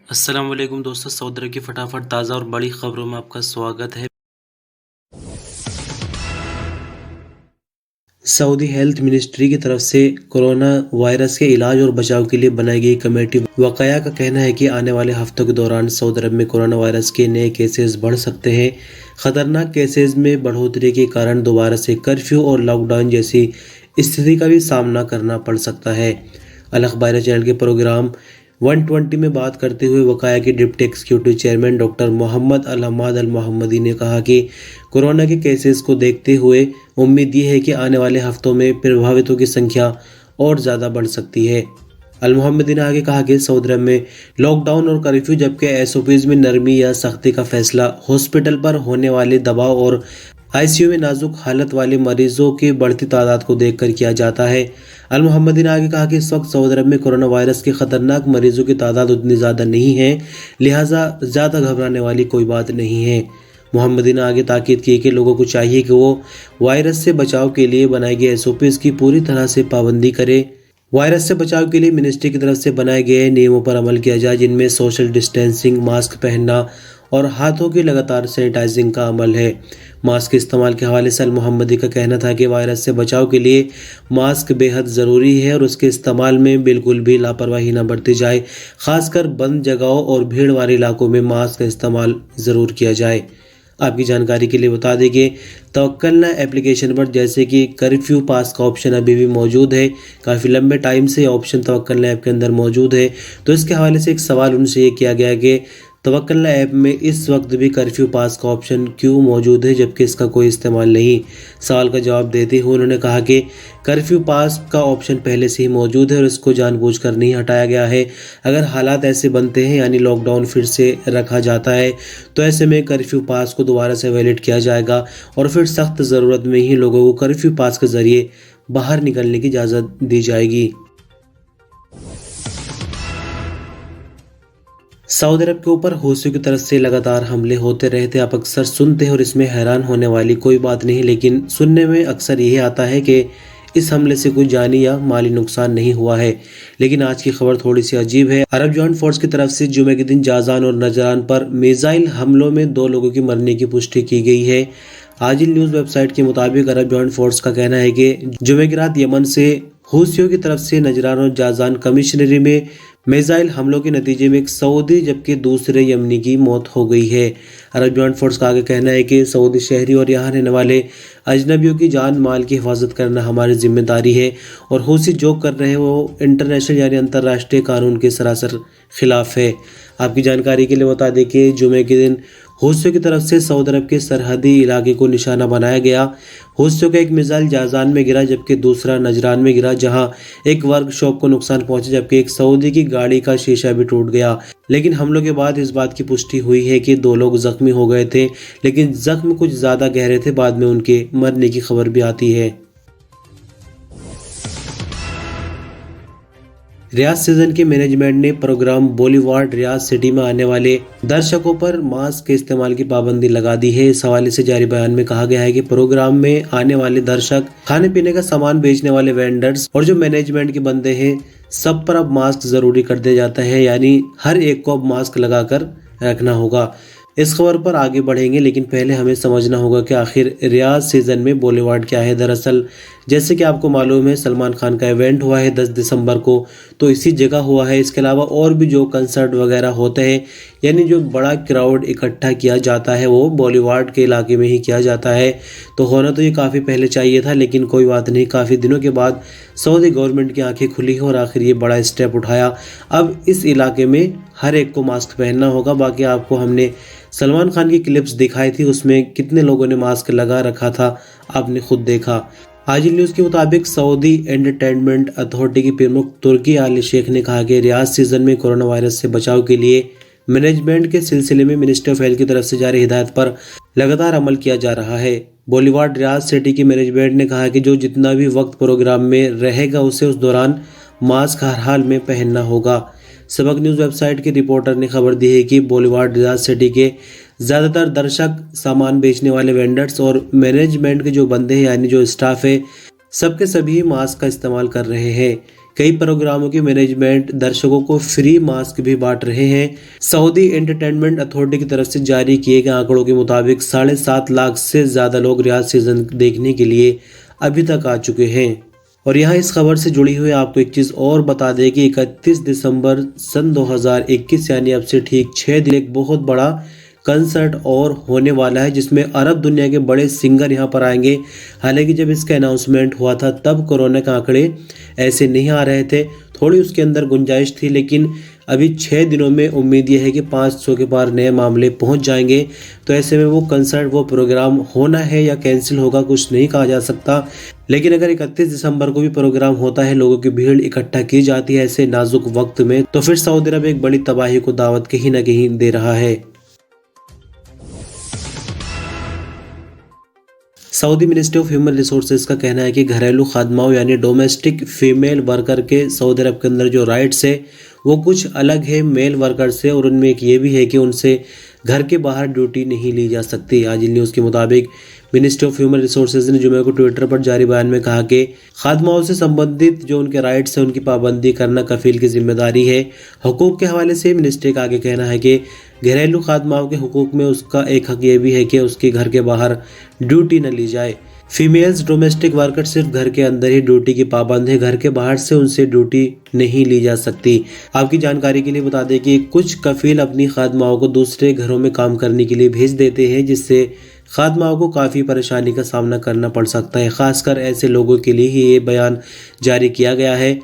अस्सलाम वालेकुम दोस्तों, सऊदी अरब की फटाफट ताज़ा और बड़ी खबरों में आपका स्वागत है। सऊदी हेल्थ मिनिस्ट्री की तरफ से कोरोना वायरस के इलाज और बचाव के लिए बनाई गई कमेटी वकाया का कहना है कि आने वाले हफ्तों के दौरान सऊदी अरब में कोरोना वायरस के नए केसेस बढ़ सकते हैं। खतरनाक केसेस में बढ़ोतरी के कारण दोबारा से कर्फ्यू और लॉकडाउन जैसी स्थिति का भी सामना करना पड़ सकता है। अल अखबार चैनल के प्रोग्राम 120 में बात करते हुए वकाया के deputy executive chairman doctor Mohammed Al Hamad Al Mohammadi ने कहा कि कोरोना के केसेस को देखते हुए उम्मीद ये है कि आने वाले हफ्तों में प्रभावितों की संख्या और ज़्यादा बढ़ सकती है। अल मोहम्मदी ने आगे कहा कि सऊदी अरब में लॉकडाउन और कर्फ्यू जबकि एसओपीज में नरमी या सख्ती का फैसला हॉस्पिटल पर होने वाले दबाव और आईसीयू में नाजुक हालत वाले मरीजों की बढ़ती तादाद को देखकर किया जाता है। अल मोहम्मदी ने आगे कहा कि इस वक्त सऊदी अरब में कोरोना वायरस के खतरनाक मरीजों की तादाद उतनी ज़्यादा नहीं है, लिहाजा ज़्यादा घबराने वाली कोई बात नहीं है। मोहम्मदी ने आगे ताकीद की कि लोगों को चाहिए कि वो वायरस से बचाव के लिए बनाए गए एसओपीज की पूरी तरह से पाबंदी करें। वायरस से बचाव के लिए मिनिस्ट्री की तरफ से बनाए गए नियमों पर अमल किया जाए, जिनमें सोशल डिस्टेंसिंग, मास्क पहनना और हाथों की लगातार सैनिटाइजिंग का अमल है। मास्क के इस्तेमाल के हवाले से अल मोहम्मदी का कहना था कि वायरस से बचाव के लिए मास्क बेहद ज़रूरी है और उसके इस्तेमाल में बिल्कुल भी लापरवाही न बरती जाए। खासकर बंद जगहों और भीड़ वाले इलाकों में मास्क का इस्तेमाल ज़रूर किया जाए। आपकी जानकारी के लिए बता दें कि तवक्कलना एप्लीकेशन पर जैसे कि कर्फ्यू पास का ऑप्शन अभी भी मौजूद है। काफ़ी लंबे टाइम से ऑप्शन तवक्कलना ऐप के अंदर मौजूद है। तो इसके हवाले से एक सवाल उनसे ये किया गया कि तवक्कलना ऐप में इस वक्त भी कर्फ्यू पास का ऑप्शन क्यों मौजूद है जबकि इसका कोई इस्तेमाल नहीं। सवाल का जवाब देते हुए उन्होंने कहा कि कर्फ्यू पास का ऑप्शन पहले से ही मौजूद है और इसको जानबूझकर नहीं हटाया गया है। अगर हालात ऐसे बनते हैं यानी लॉकडाउन फिर से रखा जाता है तो ऐसे में कर्फ्यू पास को दोबारा से वैलिड किया जाएगा और फिर सख्त ज़रूरत में ही लोगों को कर्फ्यू पास के ज़रिए बाहर निकलने की इजाज़त दी जाएगी। सऊदी अरब के ऊपर हूथियों की तरफ से लगातार हमले होते रहते आप अक्सर सुनते हैं और इसमें हैरान होने वाली कोई बात नहीं, लेकिन सुनने में अक्सर यही आता है कि इस हमले से कोई जानी या माली नुकसान नहीं हुआ है। लेकिन आज की खबर थोड़ी सी अजीब है। अरब जॉइंट फोर्स की तरफ से जुमे के दिन जाजान और नजरान पर मिसाइल हमलों में 2 लोगों की मरने की पुष्टि की गई है। आजिल न्यूज़ वेबसाइट के मुताबिक अरब जॉइंट फोर्स का कहना है कि जुमे की रात यमन से हूथियों की तरफ से नजरान और जाजान कमिश्नरी में मिसाइल हमलों के नतीजे में एक सऊदी जबकि दूसरे यमनी की मौत हो गई है। अरब जॉइंट फोर्स का आगे कहना है कि सऊदी शहरी और यहाँ रहने वाले अजनबियों की जान माल की हिफाजत करना हमारी जिम्मेदारी है और हूथी जो कर रहे हैं वो इंटरनेशनल यानी अंतर्राष्ट्रीय कानून के सरासर खिलाफ है। आपकी जानकारी के लिए बता दें कि जुमे के दिन हूथियों की तरफ से सऊदी अरब के सरहदी इलाके को निशाना बनाया गया। हूथियों का एक मिसाइल जाजान में गिरा जबकि दूसरा नजरान में गिरा, जहां एक वर्कशॉप को नुकसान पहुंचा जबकि एक सऊदी की गाड़ी का शीशा भी टूट गया। लेकिन हमलों के बाद इस बात की पुष्टि हुई है कि 2 लोग जख्मी हो गए थे, लेकिन जख्म कुछ ज़्यादा गहरे थे। बाद में उनके मरने की खबर भी आती है। रियाज सीजन के मैनेजमेंट ने प्रोग्राम बॉलीवुड रियाज सिटी में आने वाले दर्शकों पर मास्क के इस्तेमाल की पाबंदी लगा दी है। इस हवाले से जारी बयान में कहा गया है कि प्रोग्राम में आने वाले दर्शक, खाने पीने का सामान बेचने वाले वेंडर्स और जो मैनेजमेंट के बंदे हैं, सब पर अब मास्क जरूरी कर दिया जाता है, यानी हर एक को अब मास्क लगाकर रखना होगा। इस खबर पर आगे बढ़ेंगे, लेकिन पहले हमें समझना होगा कि आखिर रियाज सीजन में बॉलीवुड क्या है। दरअसल जैसे कि आपको मालूम है, सलमान खान का इवेंट हुआ है 10 दिसंबर को, तो इसी जगह हुआ है। इसके अलावा और भी जो कंसर्ट वगैरह होते हैं यानी जो बड़ा क्राउड इकट्ठा किया जाता है वो बॉलीवुड के इलाके में ही किया जाता है। तो होना तो ये काफ़ी पहले चाहिए था, लेकिन कोई बात नहीं, काफ़ी दिनों के बाद सऊदी गवर्नमेंट की आंखें खुली और आखिर ये बड़ा स्टेप उठाया। अब इस इलाके में हर एक को मास्क पहनना होगा। बाकी आपको हमने सलमान खान की क्लिप्स दिखाई थी, उसमें कितने लोगों ने मास्क लगा रखा था आपने खुद देखा। आजिल न्यूज़ के मुताबिक सऊदी एंटरटेनमेंट अथॉरिटी की प्रमुख तुर्की आल शेख ने कहा कि रियाज सीजन में कोरोना वायरस से बचाव के लिए मैनेजमेंट के सिलसिले में मिनिस्ट्री ऑफ हेल्थ की तरफ से जारी हिदायत पर लगातार अमल किया जा रहा है। बॉलीवुड रियाज सिटी की मैनेजमेंट ने कहा कि जो जितना भी वक्त प्रोग्राम में रहेगा उसे उस दौरान मास्क हर हाल में पहनना होगा। सबक न्यूज़ वेबसाइट के रिपोर्टर ने खबर दी है कि बॉलीवुड रियाज सिटी के ज़्यादातर दर्शक, सामान बेचने वाले वेंडर्स और मैनेजमेंट के जो बंदे हैं यानी जो स्टाफ है, सबके सभी मास्क का इस्तेमाल कर रहे हैं। कई प्रोग्रामों की मैनेजमेंट दर्शकों को फ्री मास्क भी बांट रहे हैं। सऊदी एंटरटेनमेंट अथॉरिटी की तरफ से जारी किए गए आंकड़ों के मुताबिक 7.5 लाख से ज्यादा लोग रियाज सीजन देखने के लिए अभी तक आ चुके हैं। और यहाँ इस खबर से जुड़ी हुई आपको एक चीज और बता दें कि 31 दिसंबर सन 2021 यानी अब से ठीक 6 दिन एक बहुत बड़ा कंसर्ट और होने वाला है, जिसमें अरब दुनिया के बड़े सिंगर यहाँ पर आएंगे। हालांकि जब इसका अनाउंसमेंट हुआ था तब कोरोना के आंकड़े ऐसे नहीं आ रहे थे, थोड़ी उसके अंदर गुंजाइश थी, लेकिन अभी 6 दिनों में उम्मीद यह है कि 500 के पार नए मामले पहुंच जाएंगे। तो ऐसे में वो कंसर्ट, वो प्रोग्राम होना है या कैंसिल होगा कुछ नहीं कहा जा सकता। लेकिन अगर 31 दिसंबर को भी प्रोग्राम होता है, लोगों की भीड़ इकट्ठा की जाती है ऐसे नाजुक वक्त में, तो फिर सऊदी अरब एक बड़ी तबाही को दावत कहीं ना कहीं दे रहा है। Saudi ministry of human resources का कहना है कि घरेलू खादमाओं यानी डोमेस्टिक फीमेल वर्कर के सऊदी अरब के अंदर जो राइट्स है वो कुछ अलग है मेल वर्कर से, और उनमें एक ये भी है कि उनसे घर के बाहर ड्यूटी नहीं ली जा सकती। आज न्यूज़ के मुताबिक मिनिस्ट्री ऑफ ह्यूमन रिसोर्सेज ने जुमे को ट्विटर पर जारी बयान में कहा कि खादमाओं से संबंधित जो उनके राइट्स हैं उनकी पाबंदी करना कफील की जिम्मेदारी है। हुकूक के हवाले से मिनिस्ट्री का आगे कहना है कि घरेलू खादमाओं के हुकूक में उसका एक हक ये भी है कि उसके घर के बाहर ड्यूटी न ली जाए। फीमेल्स डोमेस्टिक वर्कर सिर्फ घर के अंदर ही ड्यूटी की पाबंद है, घर के बाहर से उनसे ड्यूटी नहीं ली जा सकती। आपकी जानकारी के लिए बता दें कि कुछ कफील अपनी खादमाओं को दूसरे घरों में काम करने के लिए भेज देते हैं, जिससे खादमाओं को काफ़ी परेशानी का सामना करना पड़ सकता है। खासकर ऐसे लोगों के लिए ही ये बयान जारी किया गया है।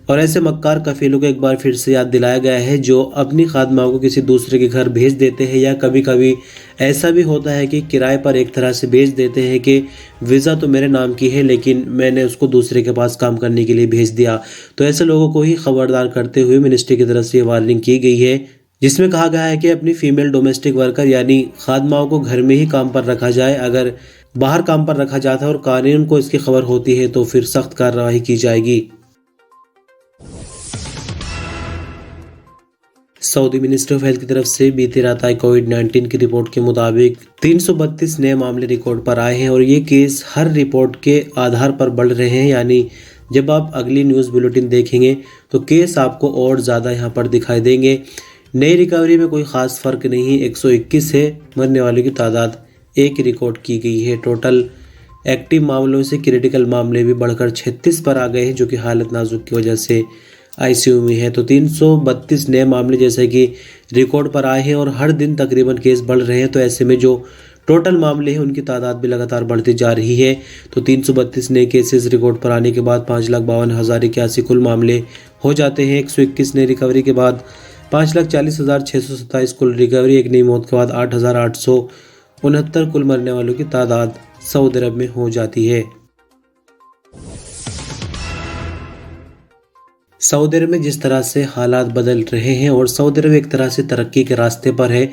और ऐसे मक्कार कफीलों को एक बार फिर से याद दिलाया गया है जो अपनी खादमाओं को किसी दूसरे के घर भेज देते हैं, या कभी कभी ऐसा भी होता है कि किराए पर एक तरह से भेज देते हैं कि वीज़ा तो मेरे नाम की है लेकिन मैंने उसको दूसरे के पास काम करने के लिए भेज दिया। तो ऐसे लोगों को ही खबरदार करते हुए मिनिस्ट्री की तरफ से वार्निंग की गई है, जिसमें कहा गया है कि अपनी फीमेल डोमेस्टिक वर्कर यानी खादमाओं को घर में ही काम पर रखा जाए। अगर बाहर काम पर रखा जाता है और कानून को इसकी खबर होती है तो फिर सख्त कार्रवाई की जाएगी। सऊदी मिनिस्ट्री ऑफ हेल्थ की तरफ से बीती रात आई कोविड-19 की रिपोर्ट के मुताबिक 332 नए मामले रिकॉर्ड पर आए हैं और ये केस हर रिपोर्ट के आधार पर बढ़ रहे हैं। यानी जब आप अगली न्यूज़ बुलेटिन देखेंगे तो केस आपको और ज़्यादा यहाँ पर दिखाई देंगे। नई रिकवरी में कोई ख़ास फ़र्क नहीं, 121 है। मरने वालों की तादाद 1 रिकॉर्ड की गई है। टोटल एक्टिव मामलों से क्रिटिकल मामले भी बढ़कर 36 पर आ गए हैं, जो कि हालत नाजुक की वजह से आईसीयू में है। तो 332 नए मामले जैसे कि रिकॉर्ड पर आए हैं और हर दिन तकरीबन केस बढ़ रहे हैं। तो ऐसे में जो टोटल मामले हैं उनकी तादाद भी लगातार बढ़ती जा रही है। तो 332 नए केसेस रिकॉर्ड पर आने के बाद 5,52,081 कुल मामले हो जाते हैं। 121 नए रिकवरी के बाद 5,40,627 कुल रिकवरी, एक नई मौत के बाद 8,869 कुल मरने वालों की तादाद सऊदी अरब में हो जाती है। सऊदी अरब में जिस तरह से हालात बदल रहे हैं और सऊदी अरब एक तरह से तरक्की के रास्ते पर है,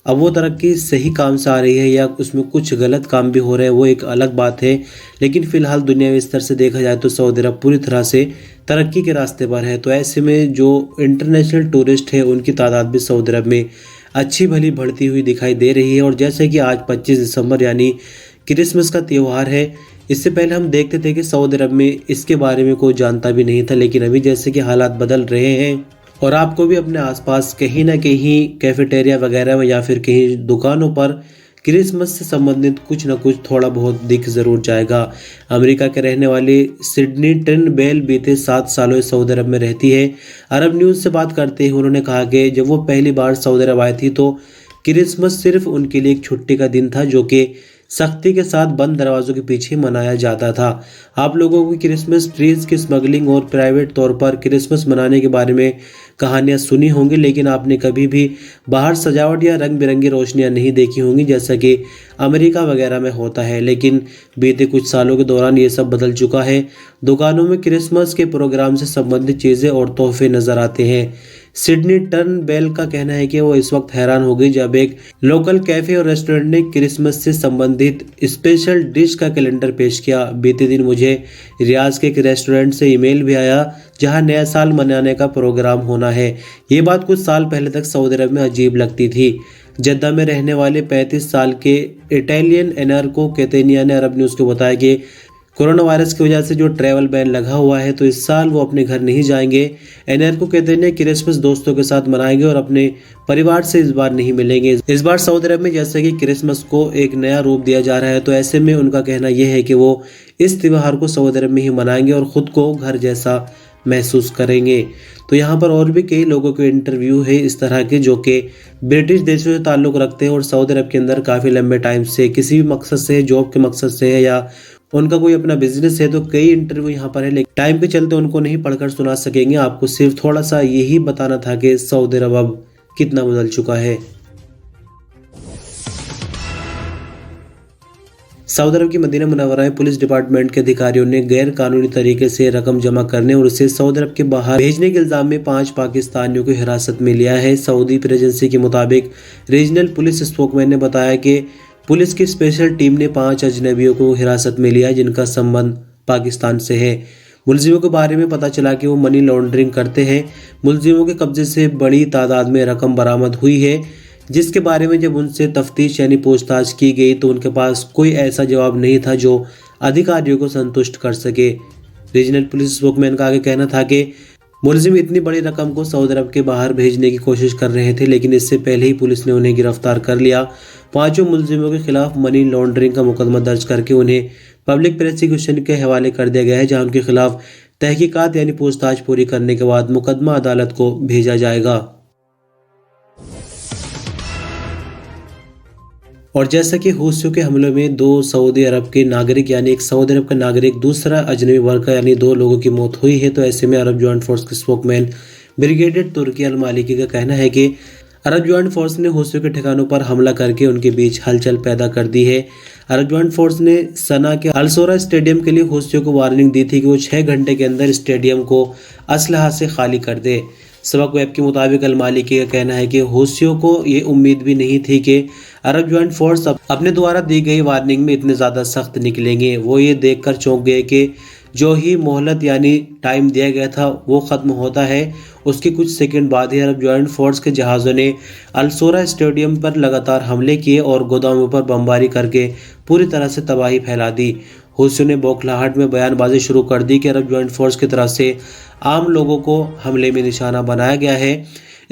अब वो तरक्की सही काम से आ रही है या उसमें कुछ गलत काम भी हो रहे हैं वो एक अलग बात है। लेकिन फिलहाल दुनियावी स्तर से देखा जाए तो सऊदी अरब पूरी तरह से तरक्की के रास्ते पर है। तो ऐसे में जो इंटरनेशनल टूरिस्ट है उनकी तादाद भी सऊदी अरब में अच्छी भली बढ़ती हुई दिखाई दे रही है। और जैसे कि आज 25 दिसंबर यानी क्रिसमस का त्यौहार है, इससे पहले हम देखते थे कि सऊदी अरब में इसके बारे में कोई जानता भी नहीं था, लेकिन अभी जैसे कि हालात बदल रहे हैं और आपको भी अपने आसपास कहीं ना कहीं कैफेटेरिया वगैरह में या फिर कहीं दुकानों पर क्रिसमस से संबंधित कुछ ना कुछ थोड़ा बहुत दिख ज़रूर जाएगा। अमेरिका के रहने वाली सिडनी टिनबेल बीते 7 सालों से सऊदी अरब में रहती है। अरब न्यूज़ से बात करते हुए उन्होंने कहा कि जब वो पहली बार सऊदी अरब आई थी तो क्रिसमस सिर्फ उनके लिए एक छुट्टी का दिन था, जो कि सख्ती के साथ बंद दरवाजों के पीछे मनाया जाता था। आप लोगों को क्रिसमस ट्रीज की स्मगलिंग और प्राइवेट तौर पर क्रिसमस मनाने के बारे में कहानियां सुनी होंगी, लेकिन आपने कभी भी बाहर सजावट या रंग बिरंगी रोशनियां नहीं देखी होंगी जैसा कि अमेरिका वगैरह में होता है। लेकिन बीते कुछ सालों के दौरान ये सब बदल चुका है। दुकानों में क्रिसमस के प्रोग्राम से संबंधित चीज़ें और तोहफे नजर आते हैं। सिडनी टर्नबेल का कहना है कि वो इस वक्त हैरान हो गई जब एक लोकल कैफे और रेस्टोरेंट ने क्रिसमस से संबंधित स्पेशल डिश का कैलेंडर पेश किया। बीते दिन मुझे रियाज के एक रेस्टोरेंट से ईमेल भी आया जहां नया साल मनाने का प्रोग्राम होना है। ये बात कुछ साल पहले तक सऊदी अरब में अजीब लगती थी। जद्दा में रहने वाले 35 साल के इटालियन एनार्को कैतेनिया ने अरब न्यूज़ को बताया कि कोरोना वायरस की वजह से जो ट्रैवल बैन लगा हुआ है तो इस साल वो अपने घर नहीं जाएंगे। एनआर को कहते हैं क्रिसमस दोस्तों के साथ मनाएंगे और अपने परिवार से इस बार नहीं मिलेंगे। इस बार सऊदी अरब में जैसे कि क्रिसमस को एक नया रूप दिया जा रहा है तो ऐसे में उनका कहना यह है कि वो इस त्योहार को सऊदी अरब में ही मनाएंगे और खुद को घर जैसा महसूस करेंगे। तो यहाँ पर और भी कई लोगों के इंटरव्यू है इस तरह के जो कि ब्रिटिश देशों से ताल्लुक़ रखते हैं और सऊदी अरब के अंदर काफ़ी लंबे टाइम से किसी भी मकसद से, जॉब के मकसद से है या उनका कोई अपना बिजनेस है। तो कई इंटरव्यू यहाँ पर है लेकिन टाइम के चलते उनको नहीं पढ़कर सुना सकेंगे। आपको सिर्फ थोड़ा सा यही बताना था कि सऊदी अरब अब कितना बदल चुका है। सऊदी अरब की मदीना मुनव्वरा में पुलिस डिपार्टमेंट के अधिकारियों ने गैर कानूनी तरीके से रकम जमा करने और उसे सऊदी अरब के बाहर भेजने के इल्जाम में 5 पाकिस्तानियों को हिरासत में लिया है। सऊदी प्रेस एजेंसी के मुताबिक रीजनल पुलिस स्पोकमैन ने बताया कि पुलिस की स्पेशल टीम ने 5 अजनबियों को हिरासत में लिया जिनका संबंध पाकिस्तान से है। मुलजिमों के बारे में पता चला कि वो मनी लॉन्ड्रिंग करते हैं। मुलजिमों के कब्जे से बड़ी तादाद में रकम बरामद हुई है जिसके बारे में जब उनसे तफ्तीश यानी पूछताछ की गई तो उनके पास कोई ऐसा जवाब नहीं था जो अधिकारियों को संतुष्ट कर सके। रीजनल पुलिस स्पोकमैन का आगे कहना था कि मुलजिम इतनी बड़ी रकम को सऊदी अरब के बाहर भेजने की कोशिश कर रहे थे लेकिन इससे पहले ही पुलिस ने उन्हें गिरफ्तार कर लिया। 5 मुलजिमों के खिलाफ मनी लॉन्ड्रिंग का मुकदमा दर्ज करके उन्हें पब्लिक प्रोसिक्यूशन के हवाले कर दिया गया है जहां उनके खिलाफ तहकीकात यानी पूछताछ पूरी करने के बाद मुकदमा अदालत को भेजा जाएगा। और जैसा कि हूथियों के हमलों में 2 सऊदी अरब के नागरिक यानी एक सऊदी अरब का नागरिक दूसरा अजनबी वर्कर यानी 2 लोगों की मौत हुई है तो ऐसे में अरब ज्वाइंट फोर्स के स्पोकमैन ब्रिगेडियर तुर्की अल मालिकी का कहना है कि अरब ज्वाइंट फोर्स ने हूथियों के ठिकानों पर हमला करके उनके बीच हलचल पैदा कर दी है। अरब ज्वाइंट फोर्स ने सना के अलसोरा स्टेडियम के लिए हूथियों को वार्निंग दी थी कि वो 6 घंटे के अंदर स्टेडियम को असलहा से खाली कर दे। सबक वेब के मुताबिक अल मालिकी का कहना है कि हूथियों को ये उम्मीद भी नहीं थी कि अरब ज्वाइंट फोर्स अपने द्वारा दी गई वार्निंग में इतने ज़्यादा सख्त निकलेंगे। वो ये देखकर चौंक गए कि जो ही मोहलत यानी टाइम दिया गया था वो ख़त्म होता है उसके कुछ सेकंड बाद ही अरब ज्वाइंट फोर्स के जहाज़ों ने अलसोरा स्टेडियम पर लगातार हमले किए और गोदामों पर बमबारी करके पूरी तरह से तबाही फैला दी। हूथियों ने बौखलाहट में बयानबाजी शुरू कर दी कि अरब ज्वाइंट फोर्स की तरफ से आम लोगों को हमले में निशाना बनाया गया है।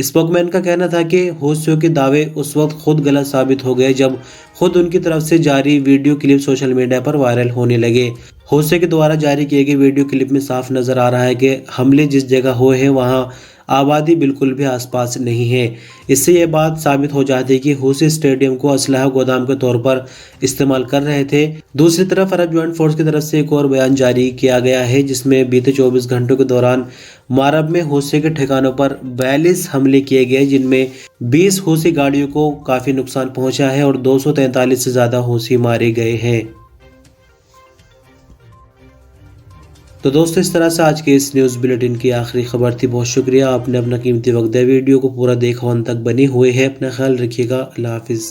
स्पोकमैन का कहना था कि हूथियों के दावे उस वक्त खुद गलत साबित हो गए जब खुद उनकी तरफ से जारी वीडियो क्लिप सोशल मीडिया पर वायरल होने लगे। हूथियों के द्वारा जारी किए गए वीडियो क्लिप में साफ नजर आ रहा है कि हमले जिस जगह हुए हैं वहां आबादी बिल्कुल भी आसपास नहीं है। इससे यह बात साबित हो जाती है कि हूथी स्टेडियम को असलहा गोदाम के तौर पर इस्तेमाल कर रहे थे। दूसरी तरफ अरब ज्वाइंट फोर्स की तरफ से एक और बयान जारी किया गया है जिसमें बीते 24 घंटों के दौरान मारब में हूथी के ठिकानों पर 42 हमले किए गए जिनमें 20 हूथी गाड़ियों को काफी नुकसान पहुंचा है और 243 से ज्यादा हूथी मारे गए हैं। तो दोस्तों इस तरह से आज के इस न्यूज़ बुलेटिन की आखिरी खबर थी। बहुत शुक्रिया, आपने अपना कीमती वक्त दिया, वीडियो को पूरा देखा, अंत तक बने हुए हैं। अपना ख्याल रखिएगा। अल्लाह हाफिज़।